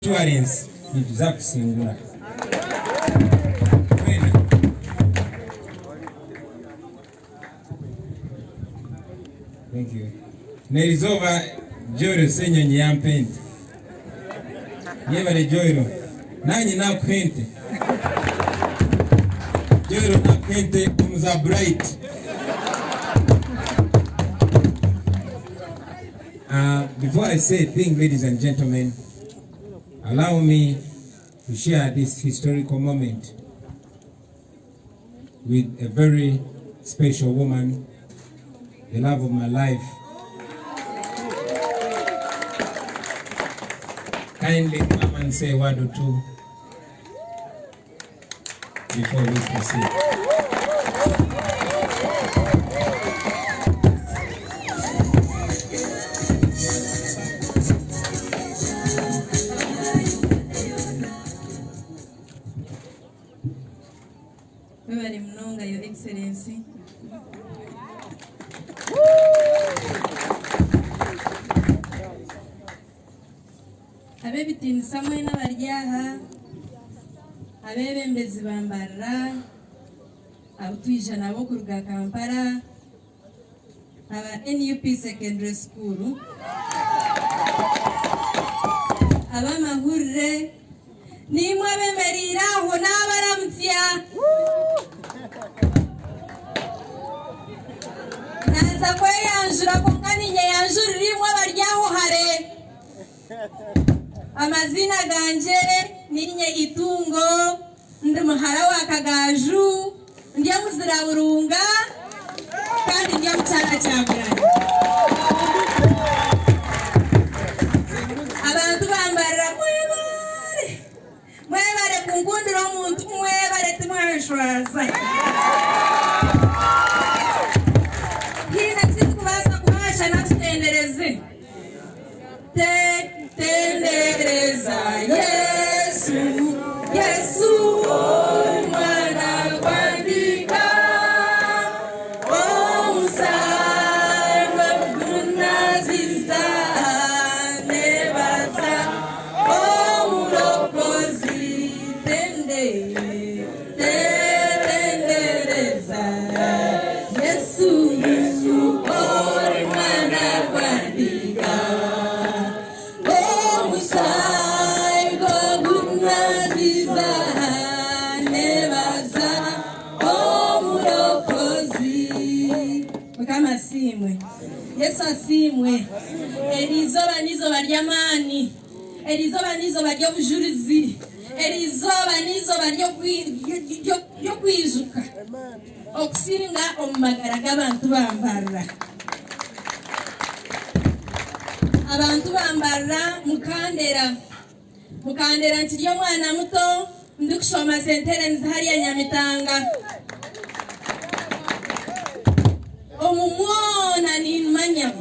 Assurance nituza kusingula. Thank you. Nerizova Joiro Senyonyi yampente. Yebale Joiro. Nanyi nakwente. Joiro nakwente umuza bright. Before I say a thing, ladies and gentlemen, allow me to share this historical moment with a very special woman, the love of my life. Kindly come and say a word or two before we proceed. Your Excellency. Abebitin samwe na baryaha abebembezi bambarara abutwija nabo kuruga Kampala aba NUP Secondary School aba mahurre nimwe bemerira ho nabaramutya naza kwe yanjura konkaninye yanjura rimwe baryaho hare amazina ganje ninye Itungo ndi muhara wa Kagaju ndiye muzira burunga kandi ndiye mutana cyamuranye abantu bambarira mwebare kunkundira omuntu mwebare timwashwaza Tendereza Yesu, Yesu mwana kwandika omusanga munaziza nebaza omulokozi tendereza Yesu, Yesu mwana kwandika Yesu asimwe erizoba nizo baryamani erizoba nizo baryo bujurizi erizoba nizo baryo kwijuka okusinga omumagara g'abantu bambarira abantu bambarira mukandera nti ryo mwana muto ndikushoma sentere nzahariya Nyamitanga omumwona nimanya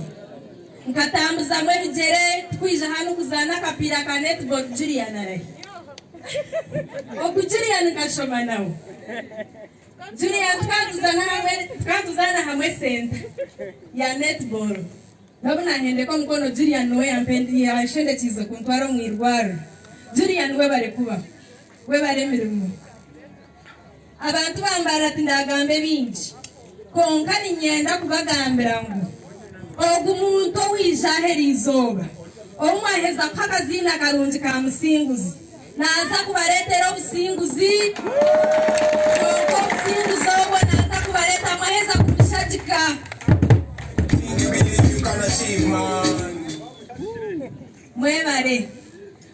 nkatambuza mwebigere twija hano kuzana kapira ka netball Julian are Julian kashoma nawo Julian tukatuzana hamwe center ya netball nabona hende ko mkono Julian we yampendi yashende kizo kuntwaro mwirwaro Julian we bare kuba we bare mirimo abantu bambara tindagambe bingi konkani nyenda kubagambira ngo ogumuntu wijahera izoba omwaheza kwakazina karungi ka musinguzi naza kubaretera obusinguzi obusinguzi obwo naza kubareta mwaheza kubishajika mwebare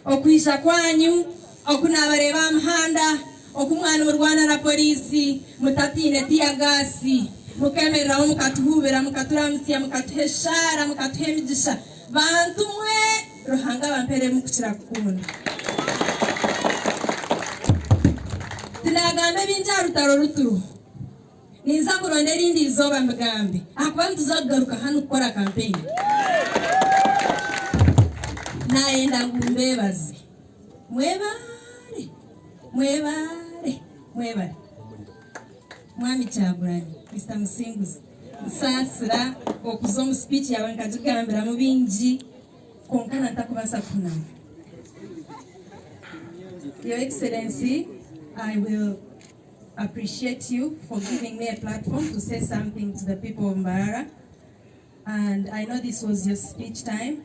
okwisha kwanyu okunabareba amahanda okumwana murwana na polisi mutatine tia gasi mukemera mukatuhubera mukaturamutya mukatuheshara mukatuhemigisha bantu mwe ruhanga bampere mukukira kukunda tinagambe binja rutaro ruturu niza kurondera indi izoba mbagambe akuba ntuzagaruka hano gukora campaign naenda ngumbebaze mwebare mwami Kyagulanyi Mr. Musinguzi nsasira okuza mu speech yawe nkajugambira mu bingi konkana ntakubasa kunama Your Excellency, I will appreciate you for giving me a platform to say something to the people of Mbarara. And I know this was your speech time.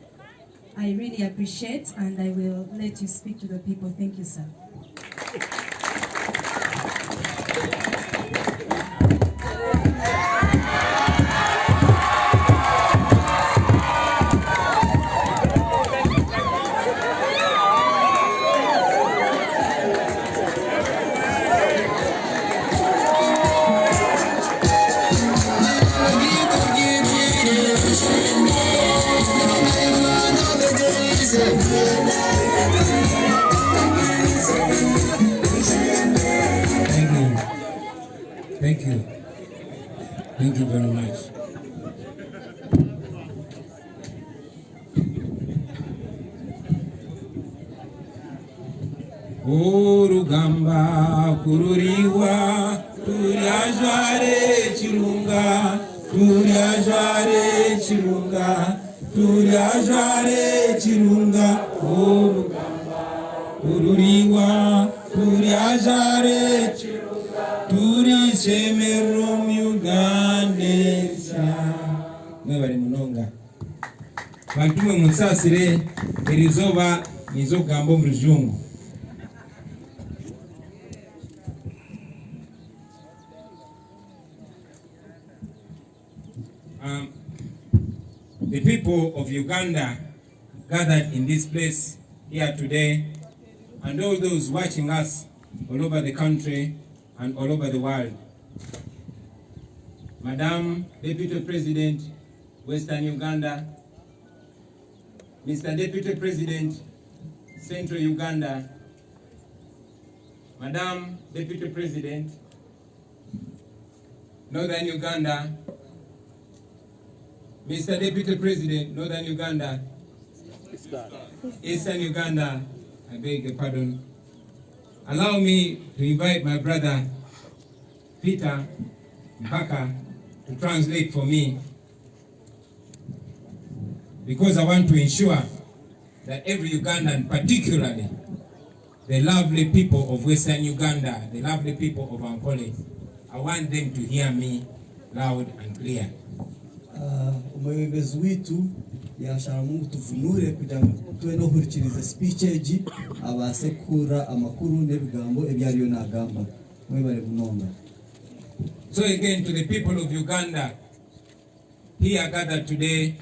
I really appreciate, and I will let you speak to the people. Thank you, sir. Thank you. Thank you very much. Urugamba kururiwa turyajare chirunga turyajare chirunga turyajare chirunga urugamba kururiwa turyajare chirunga turi semero Uganda mwebale munonga bantumwe munsasire erizoba nizo gambo mu rujungu. The people of Uganda gathered in this place here today, and all those watching us all over the country and all over the world. Madam Deputy President, Western Uganda, Mr. Deputy President, Central Uganda, Madam Deputy President, Northern Uganda, Mr. Deputy President, Northern Uganda, Eastern Uganda, I beg your pardon. Allow me to invite my brother, Peter Mpaka, to translate for me, because I want to ensure that every Ugandan, particularly the lovely people of Western Uganda, the lovely people of Ampole, I want them to hear me loud and clear. Umuyobozi witu yashara Mungu tuvunure kugira ngo tuwe no kurikiriza speech eji abase kura amakuru n'ebigambo ebyariyo nagamba mwebale bunonga. So again, to the people of Uganda here gathered today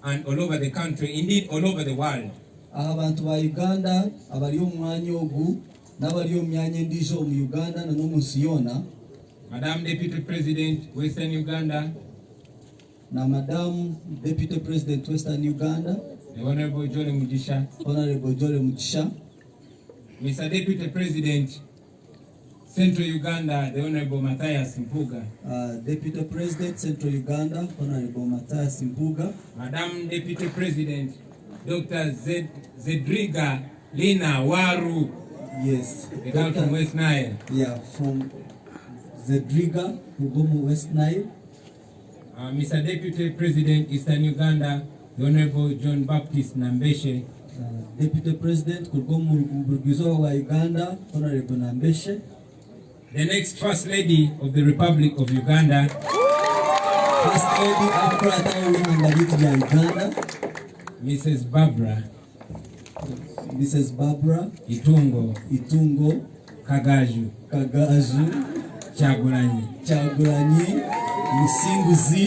and all over the country, indeed all over the world, abantu ba Uganda abari omwanya ogu n'abari omyanya endijo mu Uganda na no munsi yona, Madam Deputy President, Western Uganda, na Madam Deputy President Western Uganda, the Honorable Jole Mugisha, Honorable Jole Mugisha, Mr. Deputy President, Central Uganda, the Honorable Matthias Mpuga, Deputy President Central Uganda, Honorable Matthias Mpuga, Madam Deputy President, Dr. Zedriga Lina Waru, yes, the girl from West Nile. Yeah, from Zedriga, Ugomu West Nile. Mr. Deputy President, Eastern Uganda, the Honorable John Baptist Nambeshe. Deputy President, Ugomu Mbugizo wa Uganda, Honorable Nambeshe. The next First Lady of the Republic of Uganda, First Lady of Uganda, Mrs. Barbara Itungo Kagaju Chagulanyi Musinguzi.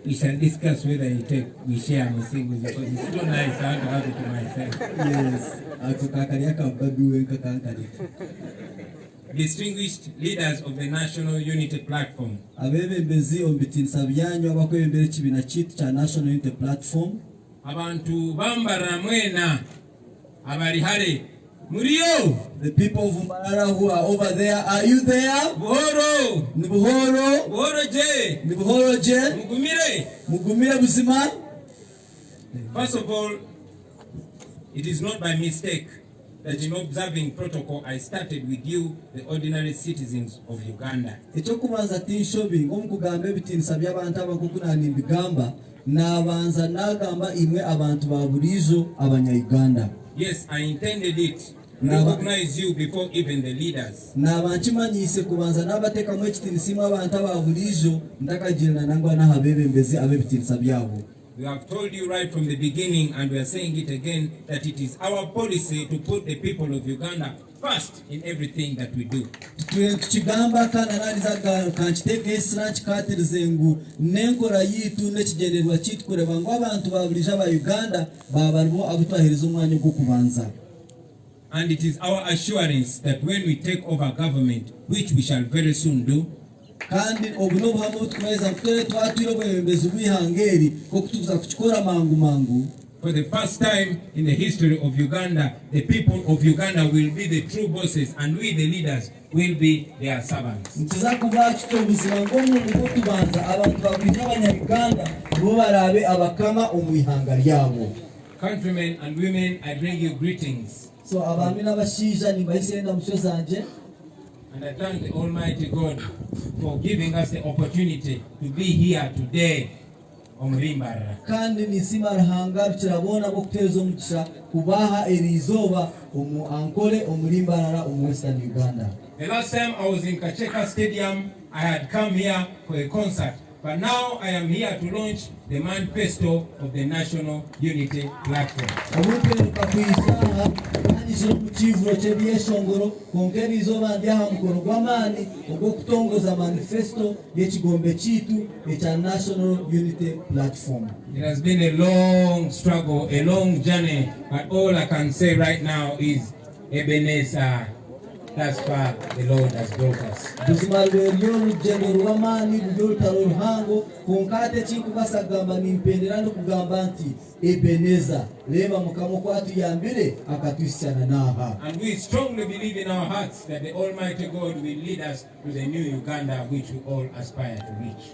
We shall discuss whether we share Musinguzi, because it's so nice. I want to have it to myself. Yes. Distinguished leaders of the National Unity Platform, National Unity Platform, abantu bambara mwena abarihare muriyo, the people of Mbarara who are over there, are you there? buhoro je mugumire buzima. First of all, it is not by mistake that in observing protocol I started with you, the ordinary citizens of Uganda. Echokubanza tinshobi omukugamba ebitinisa by'abantu abakukunanimbigamba nabanza nagamba imwe abantu baburizo abanya Uganda. Yes, I intended it. Recognize you before even the leaders. Nabanchimanyise kubanza nabateka mu ekitinisimo abantu ababulijo ndakagirana nangwa nahabebembezi abebitinisa byabo. We have told you right from the beginning, and we are saying it again, that it is our policy to put the people of Uganda first in everything that we do. Kigamba kana naliza kanchiteke esina chikatirize ngu nenkora yitu nekigenderwa kitu kureba ngo abantu babulija ba Uganda babarimo abutwahiriza umwanya gwo kubanza. And it is our assurance that when we take over government, which we shall very soon do, kandi obuno buhamwe tukweza kutore twatwiro bwembezi bwihangeri ko kutuza kuchikora mangu. For the first time in the history of Uganda, the people of Uganda will be the true bosses, and we, the leaders, will be their servants. Countrymen and women, I bring you greetings. So and I thank the Almighty God for giving us the opportunity to be here today. Kandi nisimara hangaru kirabona bwo kutezo mugisha kubaha erizoba ankole Mbarara Western Uganda. The last time I was in Kakyeka Stadium, I had come here for a concert, but now I am here to launch the manifesto of the National Unity Platform. Manifesto National Unity Platform. It has been a long struggle, a long journey, but all I can say right now is Ebenezer. That's far the Lord has brought us. And we strongly believe in our hearts that the Almighty God will lead us to the new Uganda which we all aspire to reach.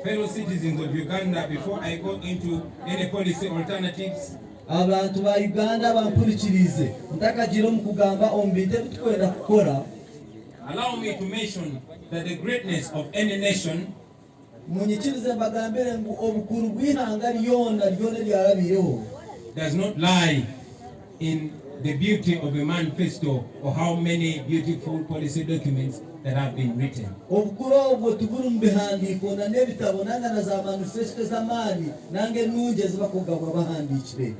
Fellow citizens of Uganda, before I go into any policy alternatives, abantu ba Uganda bampurikirize ntakagira mu kugamba ombite tukwenda kukora. Allow me to mention that the greatness of any nation munyikirize mbagambire ngu obukuru bw'ihanga lyona lyarabireho does not lie in the beauty of a manifesto or how many beautiful policy documents that have been written.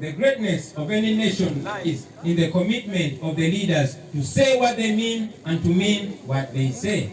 The greatness of any nation lies in the commitment of the leaders to say what they mean and to mean what they say.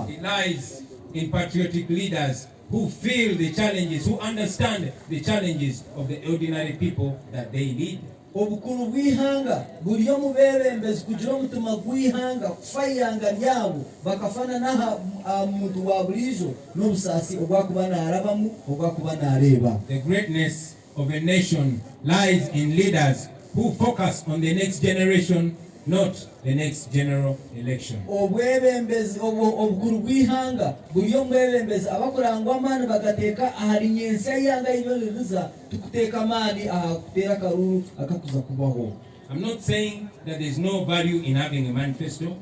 It lies in patriotic leaders who feel the challenges, who understand the challenges of the ordinary people that they lead. Obukuru bw'ihanga buriyo mubebembezi kugira omutima gw'ihanga kufayanga lyabo bakafana naha muntu wa bulijo n'obusasi obwakuba narabamu obwakuba nareba. The greatness of a nation lies in leaders who focus on the next generation, not the next general election. Obwebembezi obukuru bw'ihanga buriyo mwebembezi abakurangwa amani bagateka ahari nyensa yanga yiboneza tukuteka amani kutera karuru akakuza kubaho. I'm not saying that there's no value in having a manifesto,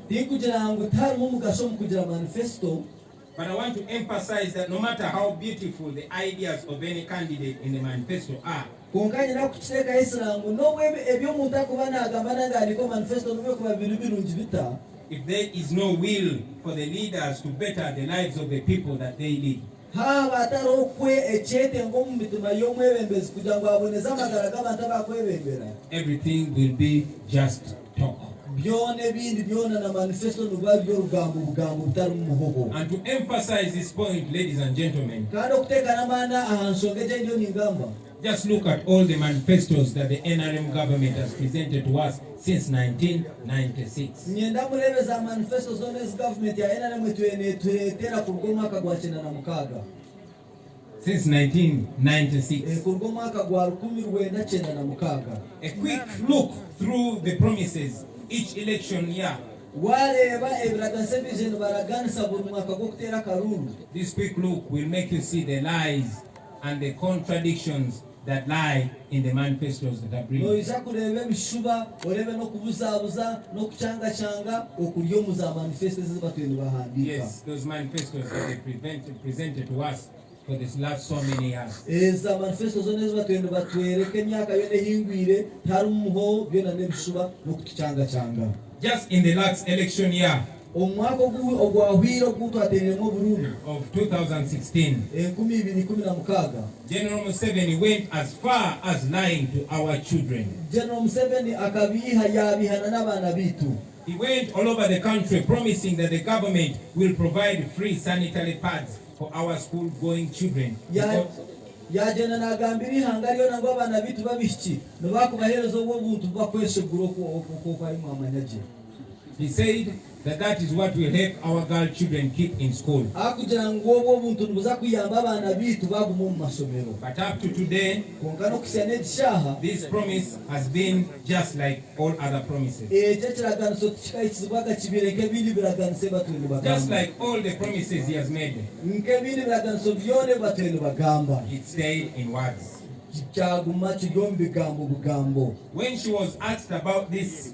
but I want to emphasize that no matter how beautiful the ideas of any candidate in the manifesto are, if there is no will for the leaders to better the lives of the people that they lead, everything will be just talk. And to emphasize this point, ladies and gentlemen, just look at all the manifestos that the NRM government has presented to us since 1996. Since 1996. A quick look through the promises each election year. This quick look will make you see the lies and the contradictions that lie in the manifestos that are bringing. Yes, those manifestos that they presented to us for this last so many years. Just in the last election year of 2016, General Museveni went as far as lying to our children. He went all over the country promising that the government will provide free sanitary pads for our school-going children. He said that is what will help our girl children keep in school. But up to today, this promise has been just like all other promises. Just like all the promises he has made, it stayed in words. When she was asked about this,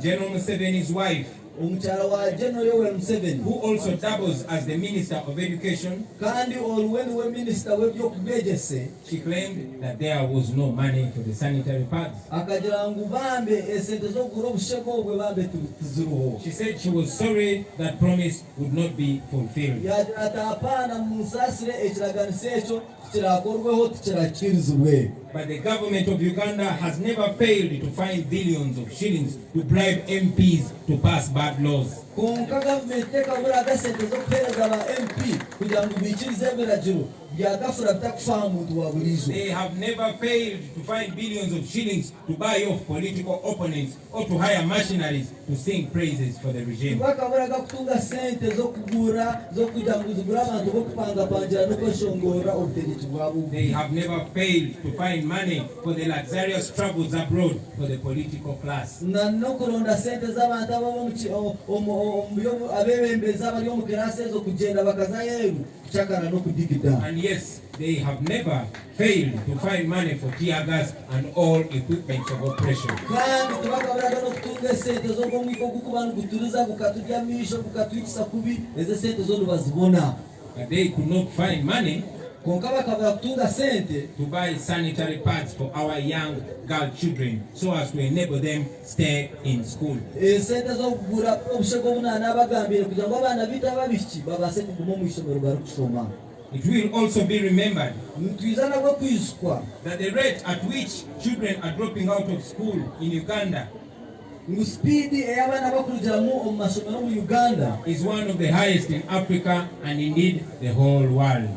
General Museveni's wife, who also doubles as the Minister of Education, she claimed that there was no money for the sanitary pads. She said she was sorry that promise would not be fulfilled. But the government of Uganda has never failed to find billions of shillings to bribe MPs to pass bad laws. They have never failed to find billions of shillings to buy off political opponents or to hire mercenaries to sing praises for the regime. They have never failed to find money for the luxurious travels abroad for the political class. And yes, they have never failed to find money for tear gas and all equipment of oppression. But they could not find money to buy sanitary pads for our young girl children so as to enable them stay in school. It will also be remembered that the rate at which children are dropping out of school in Uganda is one of the highest in Africa and indeed the whole world.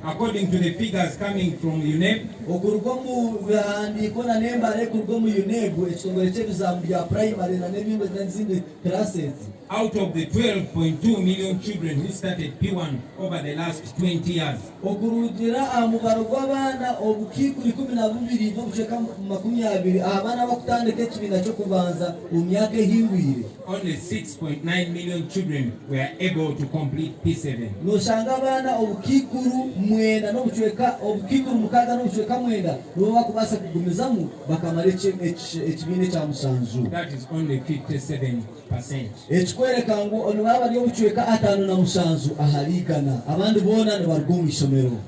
According to the figures coming from UNEP, out of the 12.2 million children who started P1 over the last 20 years, only 6.9 million children were able to complete P7. That is only 57%.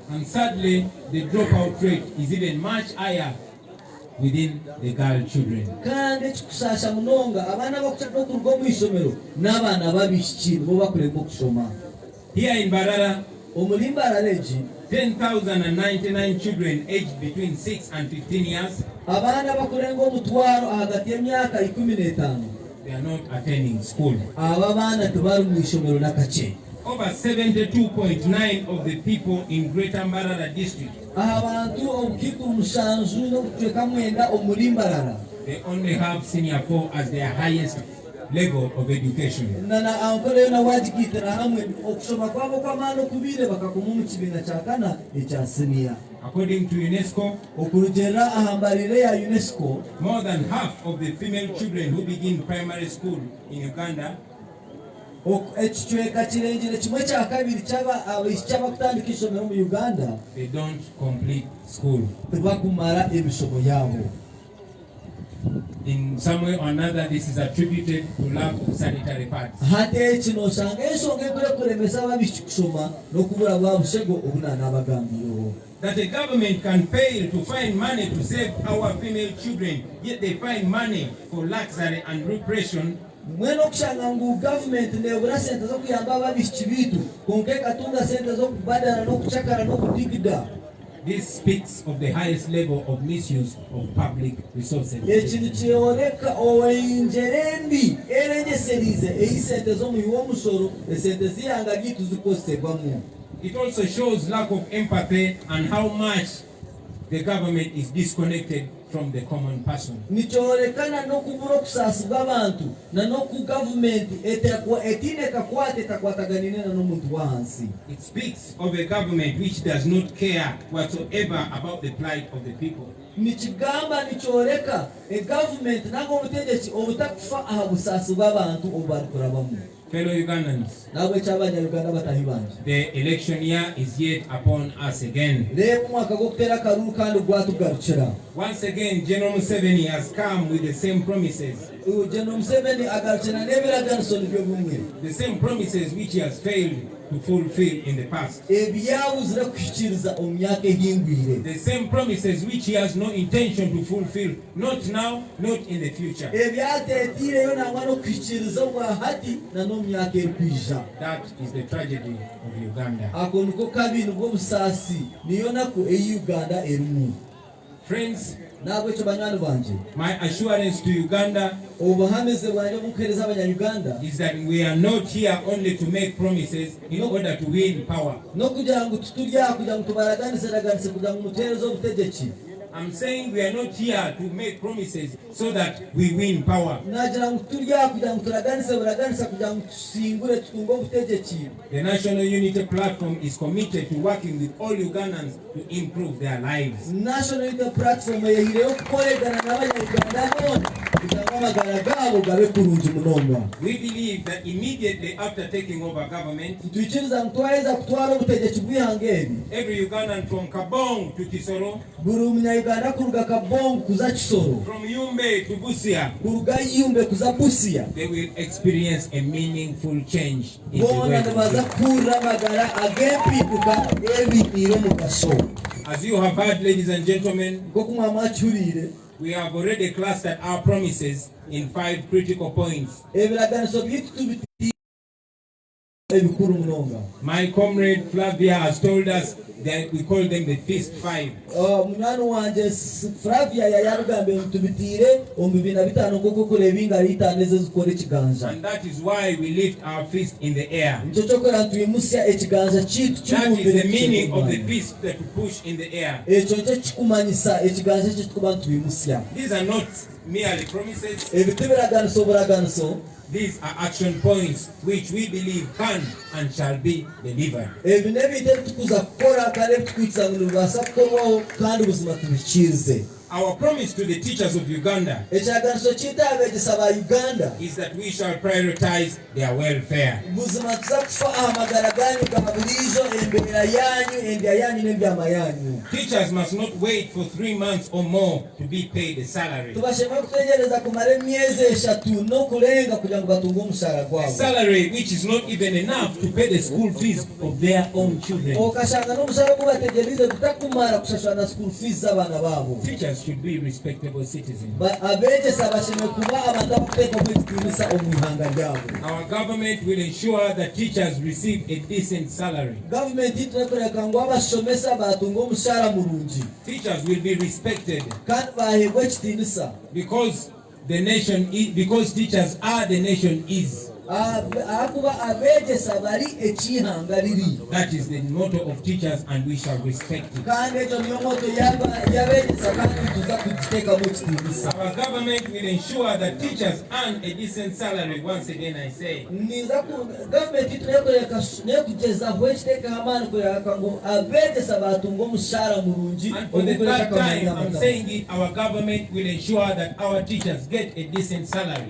And sadly, the dropout rate is even much higher within the girl children. Here in Mbarara, 10,099 children aged between 6 and 15 years, they are not attending school. Over 72.9% of the people in Greater Mbarara district, they only have senior 4 as their highest level of education. According to UNESCO, more than half of the female children who begin primary school in Uganda ekichweka kirengire kimwe kya kabiri cyaba kutandika isomero mu Uganda they don't complete school. bakumara ebisomo yabo. In some way or another, this is attributed to lack of sanitary pads. Hate kino shanga ensonga ekole kulemesa ababisha kusoma n'okubula bwa bushego obunana abagambiro. That the government can fail to find money to save our female children, yet they find money for luxury and repression. Mweno kushanga ngu government nebura sente zo kuyamba ababisha bitu konke katunga sente zo kubadala n'okuchakara n'okudigida. This speaks of the highest level of misuse of public resources. Ekintu kyoreka owenjerendi erengeserize eisente zo muyiwo musoro esente ziyanga gitu zikosebwamu. It also shows lack of empathy and how much the government is disconnected from the common person. Nichorekana no kuburo kusasibwa abantu na no ku government etineka kwate takwataganine na n'omuntu wansi. It speaks of a government which does not care whatsoever about the plight of the people. Nichigamba nichoreka a government nago mutegechi obutakufa aha busasibwa abantu obarikurabamu. Fellow Ugandans, the election year is yet upon us again. Once again, General Museveni has come with the same promises. The same promises which he has failed to fulfill in the past. The same promises which he has no intention to fulfill, not now, not in the future. That is the tragedy of Uganda. Friends, my assurance to Uganda is that we are not here only to make promises in order to win power. I'm saying we are not here to make promises so that we win power. The National Unity Platform is committed to working with all Ugandans to improve their lives. National Unity Platform we believe that immediately after taking over government, every Ugandan from Kabong to Kisoro, from Yumbe to Busia, they will experience a meaningful change in the way. As you have heard, ladies and gentlemen, we have already clustered our promises in 5 critical points. My comrade Flavia has told us that we call them the Feast 5. And that is why we lift our fist in the air. That is the meaning of the fist that we push in the air. These are not merely promises. These are action points which we believe can and shall be delivered. Our promise to the teachers of Uganda is that we shall prioritize their welfare. Teachers must not wait for 3 months or more to be paid a salary. A salary which is not even enough to pay the school fees of their own children. Teachers should be respectable citizens. Our government will ensure that teachers receive a decent salary. Teachers will be respected because teachers are the nation is. That is the motto of teachers, and we shall respect it. Our government will ensure that teachers earn a decent salary. Once again I say. And for the third time I'm saying it, our government will ensure that our teachers get a decent salary.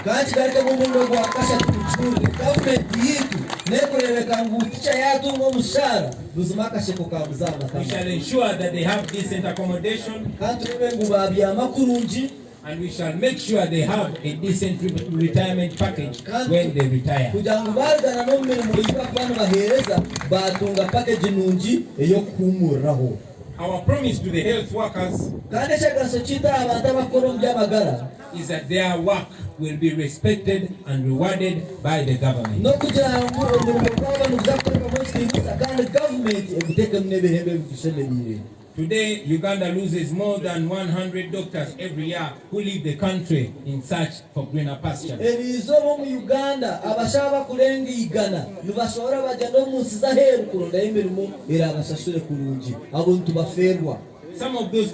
tuvunure government yitu nekorereka ngo ticha yatunga mushara buzima kasheko ka buzama. We shall ensure that they have decent accommodation, kandi ngo babya makurunji, and we shall make sure they have a decent retirement package when they retire. kujangu bargana no mirimo y'abana bahereza batunga package nunji eyo kumuraho. Our promise to the health workers kandi cyagaso cyita abantu abakoro by'amagara is that their work will be respected and rewarded by the government. no kujangu umurimo w'abantu byakoreka mu cyinisa kandi government eguteka n'ebihembe bifisheleye. Today, Uganda loses more than 100 doctors every year who leave the country in search for greener pastures. Elizo mu Uganda abashaba kurenga igana nibashobora bagenda mu nsiza heru kuronda imirimo era abashashure kurungi abantu baferwa. Some of those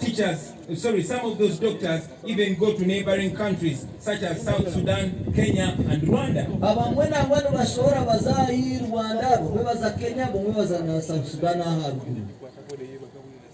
doctors even go to neighboring countries such as South Sudan, Kenya, and Rwanda. Abamwe nangwano bashobora bazayi Rwanda, bamwe baza Kenya, bamwe baza na South Sudan haruguru.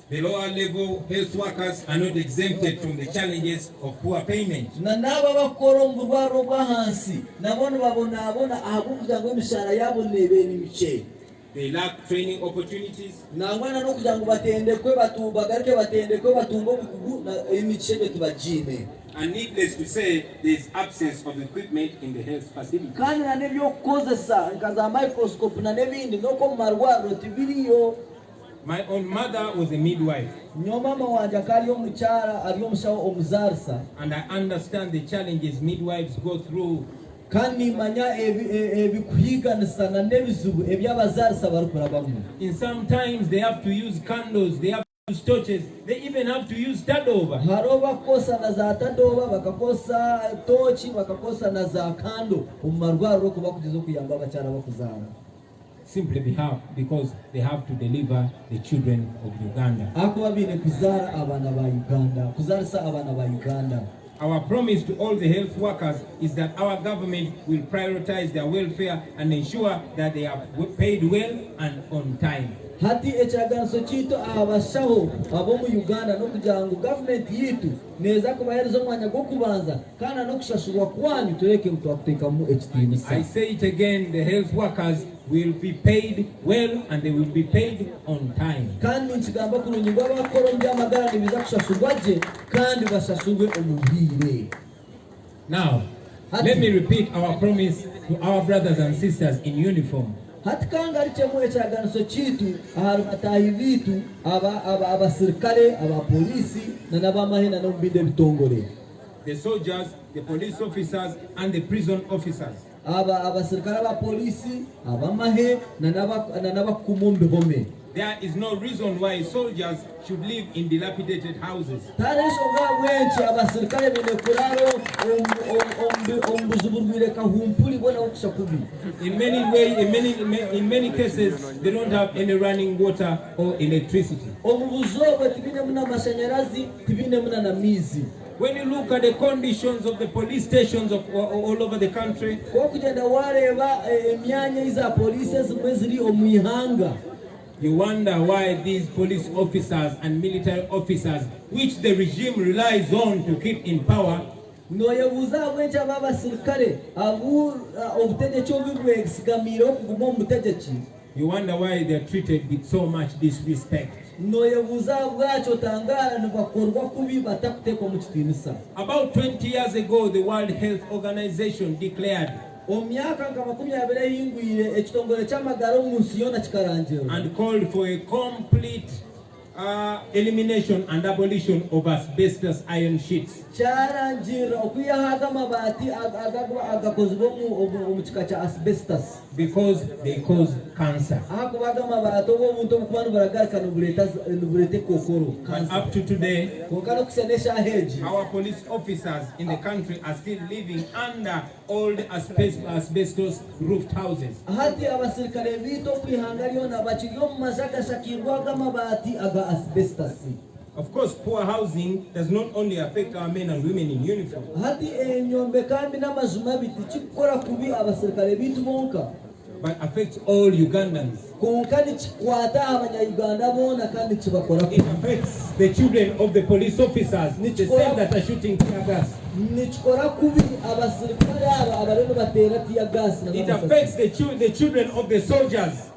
The lower level health workers are not exempted from the challenges of poor payment. Na naba bakorongo rwaro bahansi nabone babona ahabukugira ngo imishara yabo nebeni mice. They lack training opportunities. Nangwana no kugira ngo batendekwe batubagarike batendekwe batungo bukugu na imice betubajime. And needless to say, there is absence of equipment in the health facility. Kandi na nebyo kozesa nkaza microscope na nebindi noko marwaro tibiriyo. My own mother was a midwife, and I understand the challenges midwives go through. In sometimes they have to use candles, they have to use torches, they even have to use tadoba. Simply because they have to deliver the children of Uganda. Our promise to all the health workers is that our government will prioritize their welfare and ensure that they are paid well and on time. Hati echaganso chito abashaho abo mu Uganda no kugira ngo government yitu neza kubahereza umwanya go kubanza kana no kushashurwa kwanyu tureke mutwakuteka mu HTML. I say it again, the health workers will be paid well and they will be paid on time. Kandi nchigamba kurunyirwa abakoro by'amagara nibiza kushashurwa je kandi bashashurwe umuhire. Now, let me repeat our promise to our brothers and sisters in uniform. Hatikanga alichemu echaganso chitu aharumatahi vitu abasirikale abapolisi na nabamahina no mbinde bitongole. The soldiers, the police officers and the prison officers. Abasirikale abapolisi abamahe na nabakumombe home. There is no reason why soldiers should live in dilapidated houses. In many cases, they don't have any running water or electricity. When you look at the conditions of the police stations all over the country, you wonder why these police officers and military officers, which the regime relies on to keep in power, you wonder why they are treated with so much disrespect. About 20 years ago, the World Health Organization declared and called for a complete elimination and abolition of asbestos iron sheets. Because they cause cancer. But up to today, our police officers in the country are still living under old asbestos roofed houses. Of course, poor housing does not only affect our men and women in uniform, but affects all Ugandans. It affects the children of the police officers, the same that are shooting tear gas. It affects the children of the soldiers.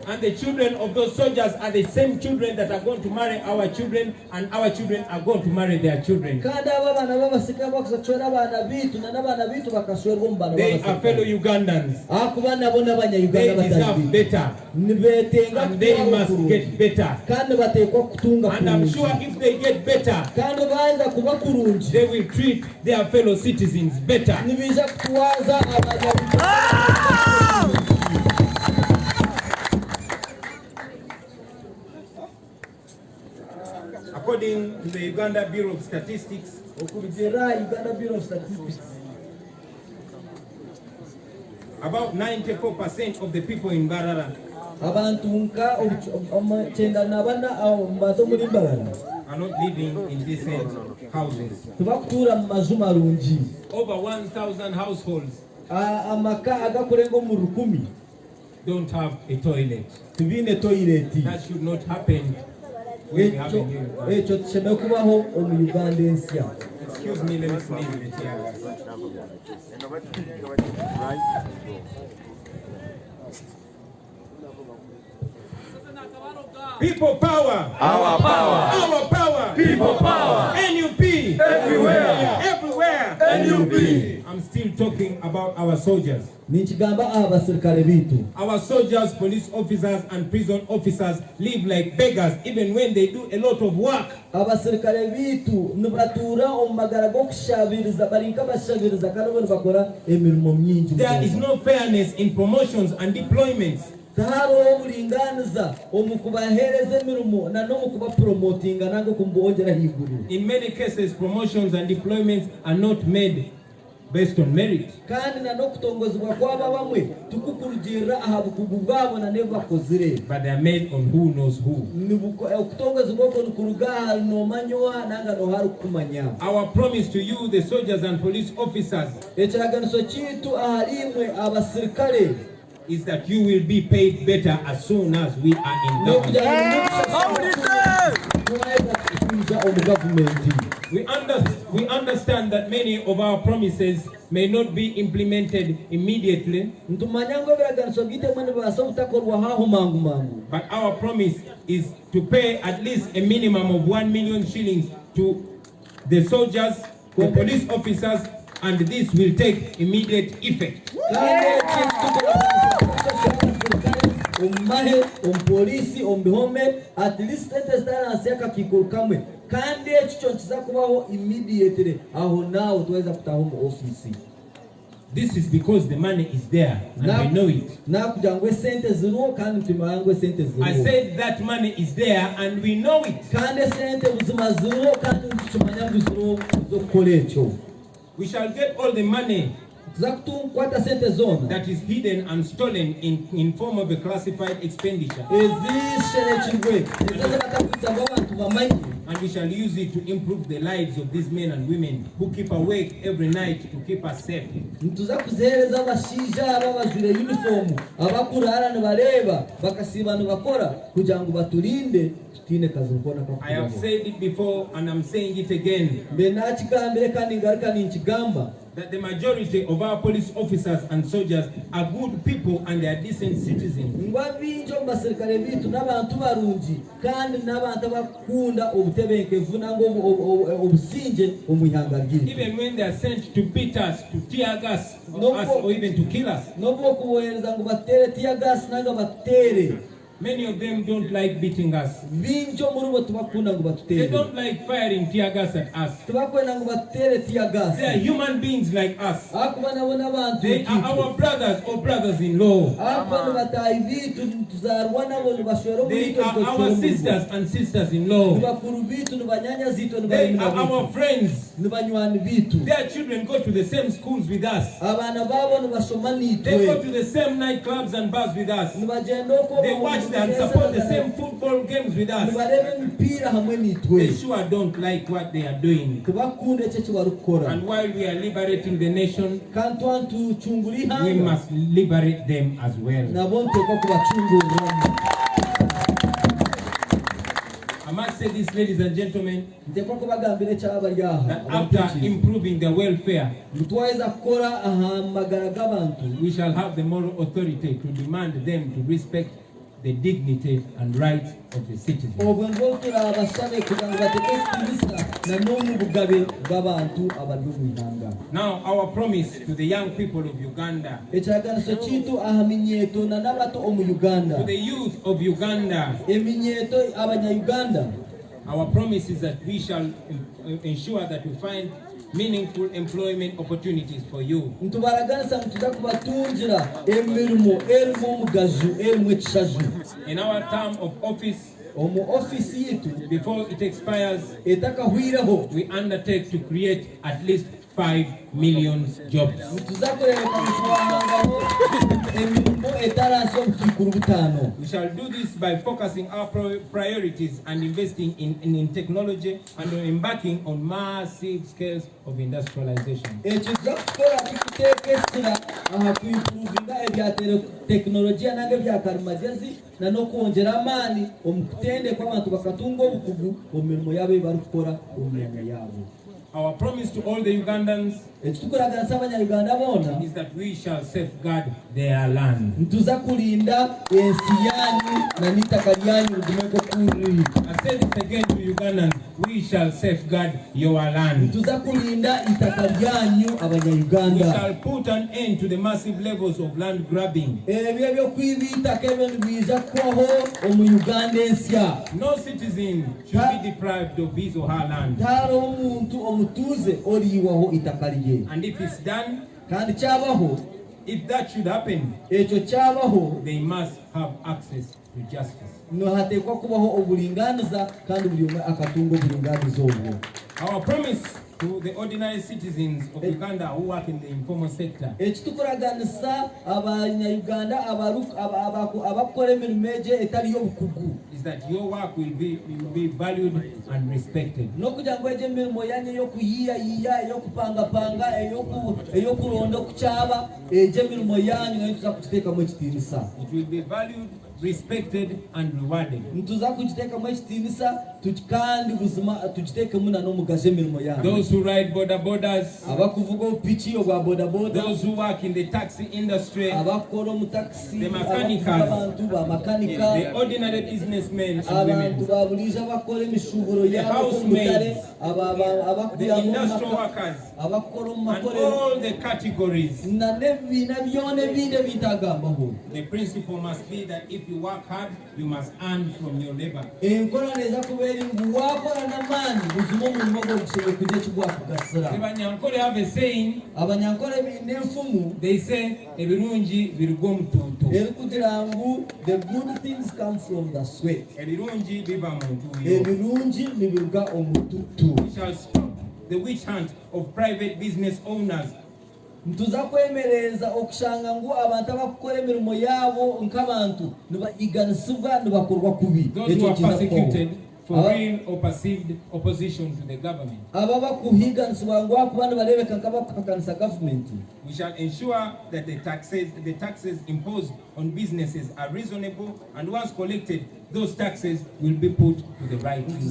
And the children of those soldiers are the same children that are going to marry our children, and our children are going to marry their children. They are fellow Ugandans. They deserve better. And they must get better. And I'm sure if they get better, they will treat their fellow citizens better. According to the Uganda Bureau of Statistics, about 94% of the people in Mbarara are not living in decent houses. Over 1,000 households don't have a toilet. That should not happen. Excuse me, let me sneeze the tear gas. People power. Our power. Our power. People power. NUP. Everywhere. Everywhere. NUP. I'm still talking about our soldiers. Our soldiers, police officers, and prison officers live like beggars even when they do a lot of work. There is no fairness in promotions and deployments. In many cases, promotions and deployments are not made based on merit, but they are made on who knows who. Our promise to you, the soldiers and police officers, is that you will be paid better as soon as we are in government. We understand that many of our promises may not be implemented immediately, but our promise is to pay at least a minimum of 1 million shillings to the soldiers, the police officers, and this will take immediate effect. At least immediately. This is because the money is there and we know it. I said that money is there and we know it. We shall get all the money that is hidden and stolen in form of a classified expenditure. And we shall use it to improve the lives of these men and women who keep awake every night to keep us safe. I have said it before and I'm saying it again, that the majority of our police officers and soldiers are good people and they are decent citizens. Even when they are sent to beat us, to tear gas us, or even to kill us. Many of them don't like beating us. They don't like firing tear gas at us. They are human beings like us. They are our brothers or brothers-in-law. They are our sisters and sisters-in-law. They are our friends. Their children go to the same schools with us. They go to the same nightclubs and bars with us. They watch and support the same football games with us. They sure don't like what they are doing. And while we are liberating the nation, we must liberate them as well. I must say this, ladies and gentlemen, that after improving the welfare, we shall have the moral authority to demand them to respect the dignity and rights of the citizens. Now, our promise to the young people of Uganda, to the youth of Uganda, our promise is that we shall ensure that we find meaningful employment opportunities for you. In our term of office, before it expires, we undertake to create at least 5 million jobs. We shall do this by focusing our priorities and investing in technology and embarking on massive scales of industrialization. Our promise to all the Ugandans is that we shall safeguard their land. I say this again to Ugandans, we shall safeguard your land. We shall put an end to the massive levels of land grabbing. No citizen should be deprived of his or her land. And if it's done, if that should happen, they must have access to justice. Our promise to the ordinary citizens of Uganda who work in the informal sector is that your work will be valued and respected. It will be valued, respected and rewarded. Those who ride border borders, those who work in the taxi industry, the mechanics, the ordinary businessmen and women, the housemaids, the industrial workers, and all the categories. The principle must be that if you work hard, you must earn from your labor. They have a saying, they say, the good things come from the sweat. We shall stop the witch hunt of private business owners. Those who are persecuted for real or perceived opposition to the government. We shall ensure that the taxes imposed on businesses are reasonable, and once collected, those taxes will be put to the right use.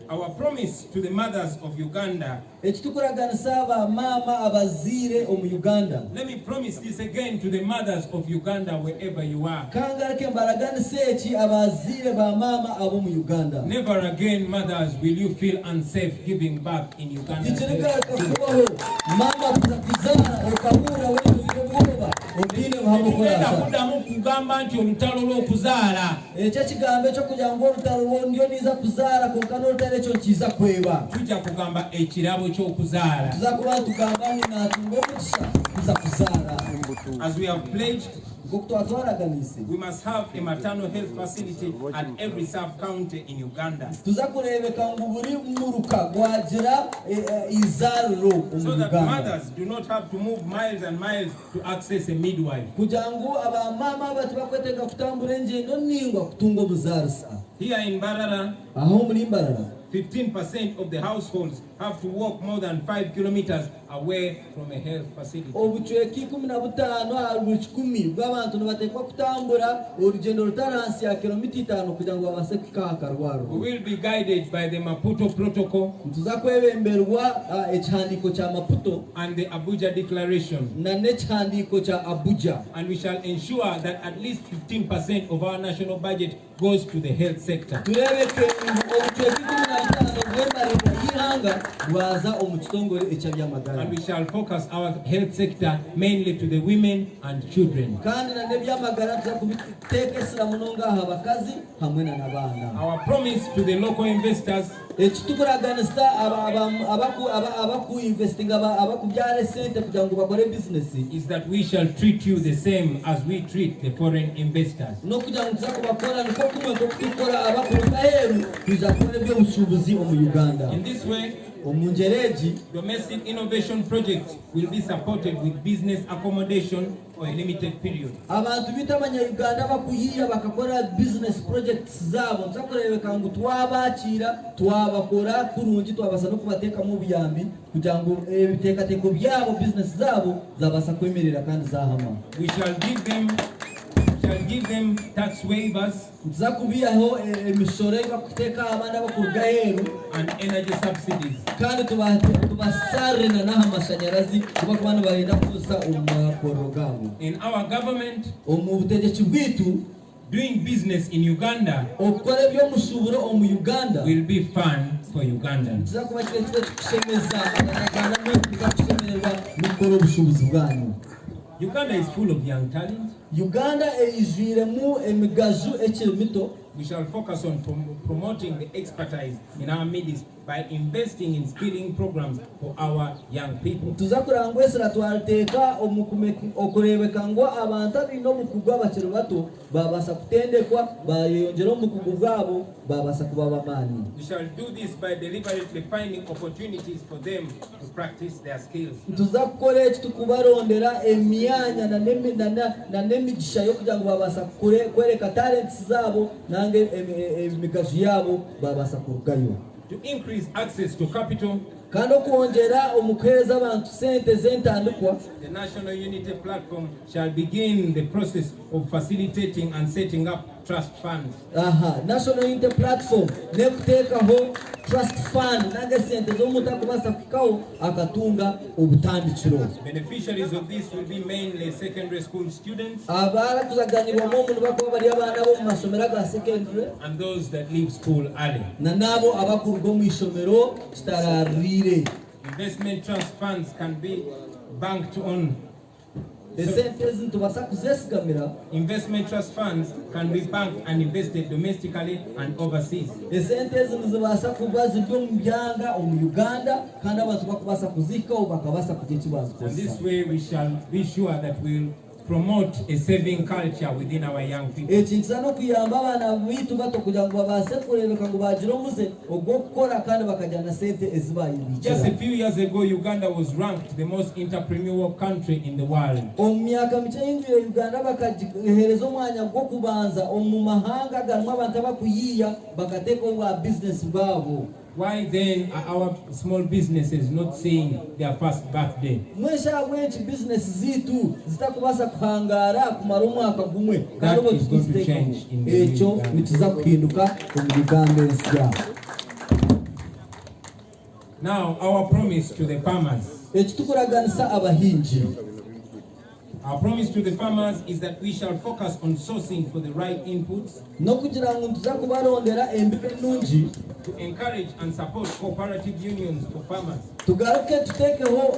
Our promise to the mothers of Uganda. Let me promise this again to the mothers of Uganda wherever you are. Never again, mothers, will you feel unsafe giving back in Uganda. As we have pledged We must have a maternal health facility at every sub-county in Uganda. So that mothers do not have to move miles and miles to access a midwife. Here in Mbarara, 15% of the households have to walk more than 5 kilometers away from a health facility. We will be guided by the Maputo Protocol and the Abuja Declaration. And we shall ensure that at least 15% of our national budget goes to the health sector. And we shall focus our health sector mainly to the women and children. Our promise to the local investors is that we shall treat you the same as we treat the foreign investors. In this way, domestic innovation projects will be supported with business accommodation for a limited period. Business projects We shall give them tax waivers and energy subsidies. In our government, doing business in Uganda will be fun for Ugandans. Uganda is full of young talent. We shall focus on promoting the expertise in our midst by investing in skilling programs for our young people. We shall do this by deliberately finding opportunities for them to practice their skills. To increase access to capital, the National Unity Platform shall begin the process of facilitating and setting up trust funds. National Unity Platform trust fund. Beneficiaries of this will be mainly secondary school students and those that leave school early. Investment trust funds can be banked on. Investment trust funds can be banked and invested domestically and overseas. And this way we shall be sure that we'll promote a saving culture within our young people. Just a few years ago, Uganda was ranked the most entrepreneurial country in the world. Why then are our small businesses not seeing their first birthday? That is going to change in the Now, our promise to the farmers. Our promise to the farmers is that we shall focus on sourcing for the right inputs to encourage and support cooperative unions for farmers. Tugaruke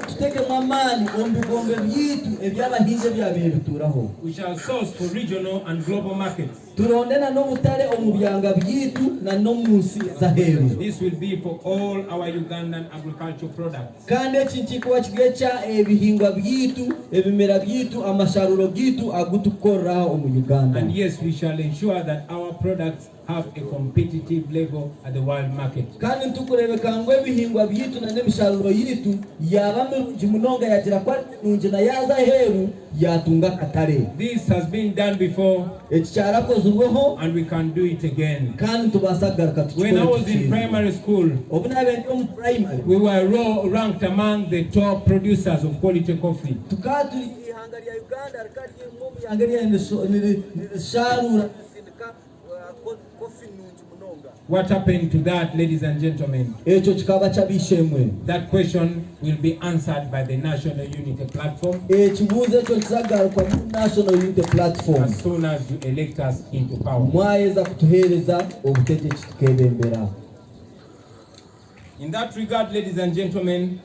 tuteke mamani ombigombe byitu ebyabahinze byabiruturaho. We shall source for regional and global markets. Turondena no butare omubyanga byitu na no munsi zaheru. This will be for all our Ugandan agricultural products. Kandi ekinchikuwa kigecha ebihingwa byitu, ebimera byitu, amasharuro byitu agutukora omu Uganda. And yes, we shall ensure that our products have a competitive level at the world market. Kandi tukurebeka ngo ebihingwa byitu na nemisharuro yitu yaba munonga yagira kwa nunje na yaza heru yatunga katare. This has been done before and we can do it again. When I was in primary school, we were ranked among the top producers of quality coffee. What happened to that, ladies and gentlemen? That question will be answered by the National Unity Platform as soon as you elect us into power. In that regard, ladies and gentlemen,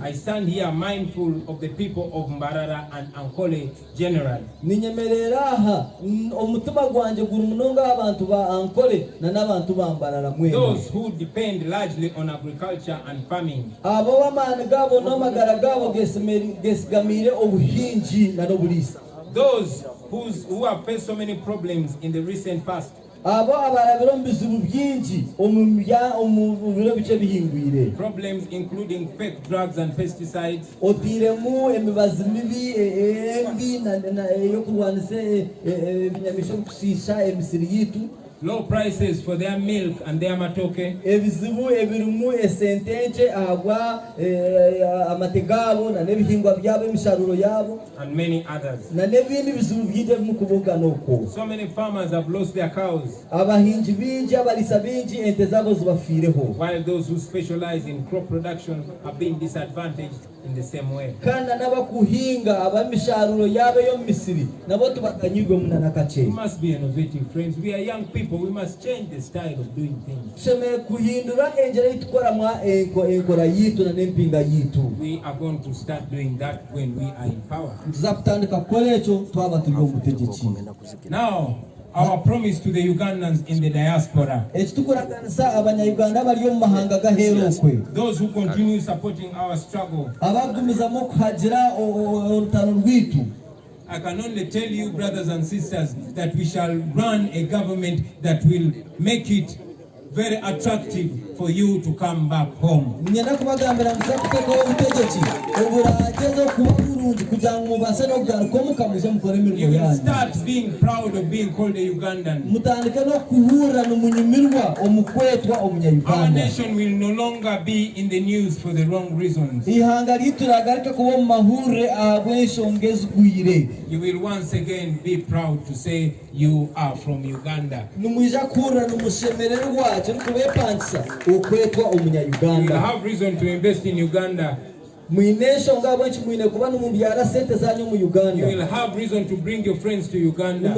I stand here mindful of the people of Mbarara and Ankole generally. Those who depend largely on agriculture and farming. Those who have faced so many problems in the recent past. Problems including fake drugs and pesticides. Low prices for their milk and their matoke. And many others. So many farmers have lost their cows, while those who specialize in crop production have been disadvantaged in the same way. We must be innovative, friends. We are young people. We must change the style of doing things. We are going to start doing that when we are in power. Now, our promise to the Ugandans in the diaspora, those who continue supporting our struggle, I can only tell you, brothers and sisters, that we shall run a government that will make it very attractive for you to come back home. You will start being proud of being called a Ugandan. Our nation will no longer be in the news for the wrong reasons. You will once again be proud to say you are from Uganda. You will have reason to invest in Uganda. You will have reason to bring your friends to Uganda.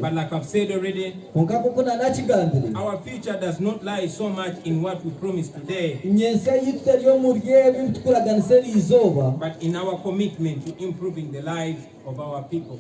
But like I've said already, our future does not lie so much in what we promise today, but in our commitment to improving the lives of our people.